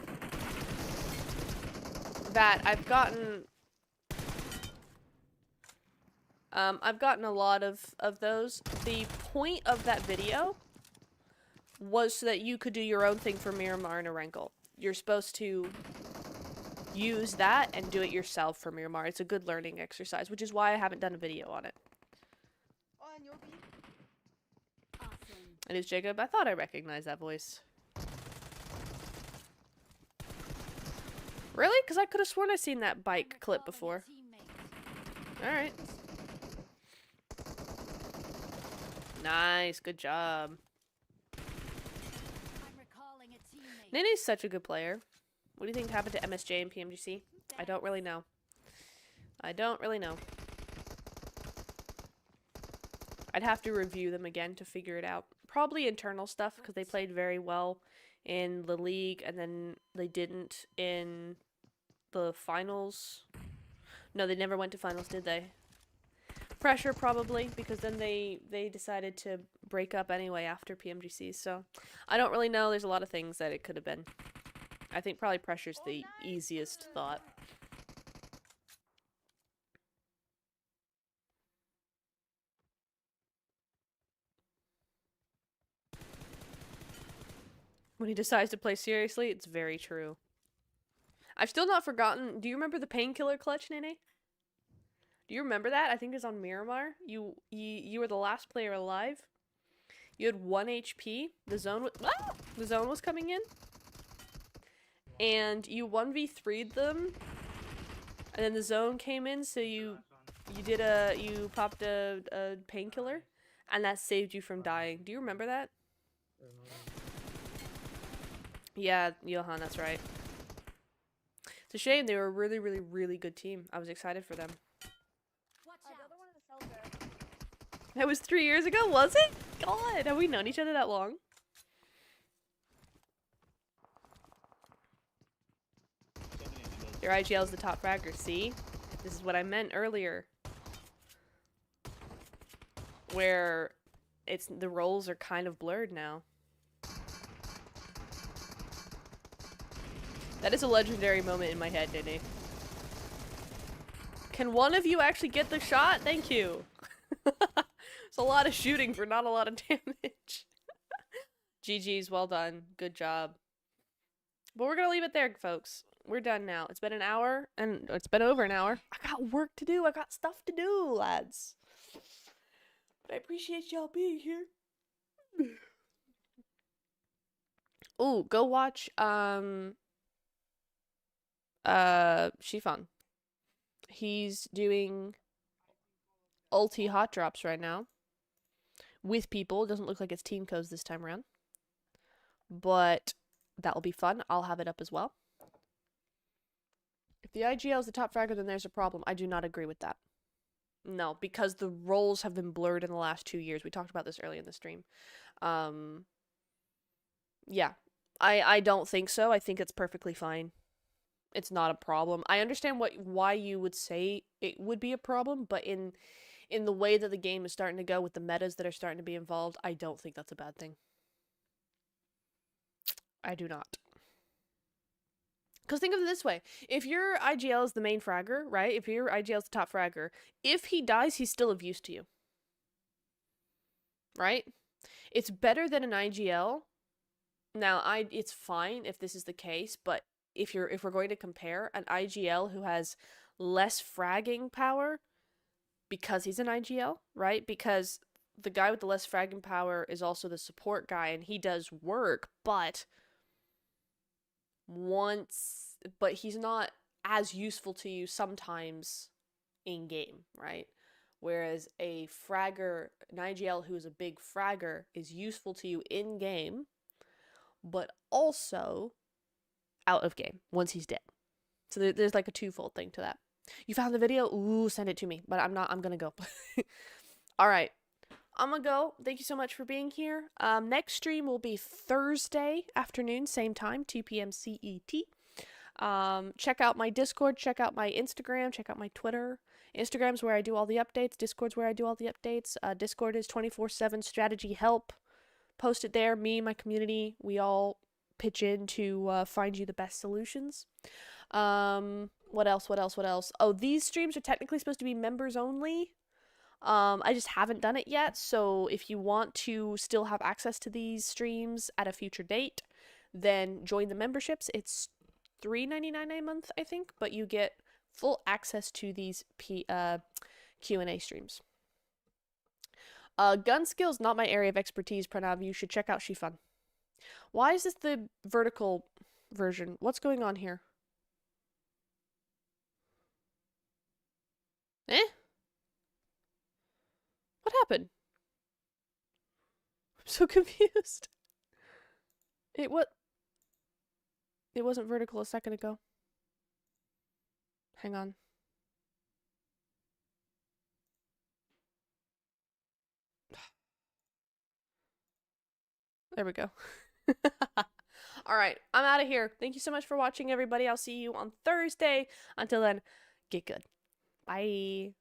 That I've gotten a lot of those. The point of that video was so that you could do your own thing for Miramar and Orenkle. You're supposed to use that and do it yourself for Miramar. It's a good learning exercise, which is why I haven't done a video on it. Awesome. It is Jacob. I thought I recognized that voice. Really? Because I could have sworn I've seen that bike clip before. Alright. Nice. Good job. I'm recalling a teammate. Nene's such a good player. What do you think happened to MSJ and PMGC? I don't really know. I don't really know. I'd have to review them again to figure it out. Probably internal stuff, because they played very well in the league, and then they didn't in the finals. No, they never went to finals, did they? Pressure, probably, because then they decided to break up anyway after PMGC, so I don't really know. There's a lot of things that it could have been. I think probably pressure's the easiest thought. When he decides to play seriously, it's very true. I've still not forgotten. Do you remember the painkiller clutch, Nene? Do you remember that? I think it was on Miramar. You were the last player alive. You had 1 HP. The zone was coming in. And you 1v3'd them. And then the zone came in, so you popped a painkiller, and that saved you from dying. Do you remember that? Yeah, Johan, that's right. It's a shame. They were a really, really, really good team. I was excited for them. Watch out. That was 3 years ago, was it? God, have we known each other that long? Your IGL is the top fragger, see? This is what I meant earlier. Where the roles are kind of blurred now. That is a legendary moment in my head, Nene. Can one of you actually get the shot? Thank you. It's a lot of shooting for not a lot of damage. GG's, well done. Good job. But we're gonna leave it there, folks. We're done now. It's been an hour, and it's been over an hour. I got work to do. I got stuff to do, lads. But I appreciate y'all being here. Ooh, go watch, Shifan. He's doing ulti hot drops right now. With people. It doesn't look like it's team codes this time around. But that will be fun. I'll have it up as well. If the IGL is the top fragger, then there's a problem. I do not agree with that. No, because the roles have been blurred in the last 2 years. We talked about this early in the stream. Yeah. I don't think so. I think it's perfectly fine. It's not a problem. I understand why you would say it would be a problem, but in the way that the game is starting to go with the metas that are starting to be involved, I don't think that's a bad thing. I do not. Because think of it this way. If your IGL is the main fragger, right? If your IGL is the top fragger, if he dies, he's still of use to you. Right? It's better than an IGL. Now, it's fine if this is the case, but if we're going to compare an IGL who has less fragging power because he's an IGL, right? Because the guy with the less fragging power is also the support guy and he does work, but he's not as useful to you sometimes in game, right? Whereas a fragger, an IGL who is a big fragger, is useful to you in game, but also out of game once he's dead. So there's like a twofold thing to that. You found the video? Ooh, send it to me. But I'm gonna go. All right. I'm gonna go. Thank you so much for being here. Next stream will be Thursday afternoon, same time, 2 p.m. CET. Check out my Discord, check out my Instagram, check out my Twitter. Instagram's where I do all the updates. Discord's where I do all the updates. Discord is 24/7 strategy help. Post it there. Me, my community, we all pitch in to find you the best solutions. What else? Oh, these streams are technically supposed to be members only. I just haven't done it yet, so if you want to still have access to these streams at a future date, then join the memberships. It's $3.99 a month, I think, but you get full access to these QnA streams. Gun skills, not my area of expertise, Pranav. You should check out Shifan. Why is this the vertical version? What's going on here? Eh? What happened? I'm so confused. It wasn't vertical a second ago. Hang on. There we go. All right, I'm out of here. Thank you so much for watching, everybody. I'll see you on Thursday. Until then, get good. Bye.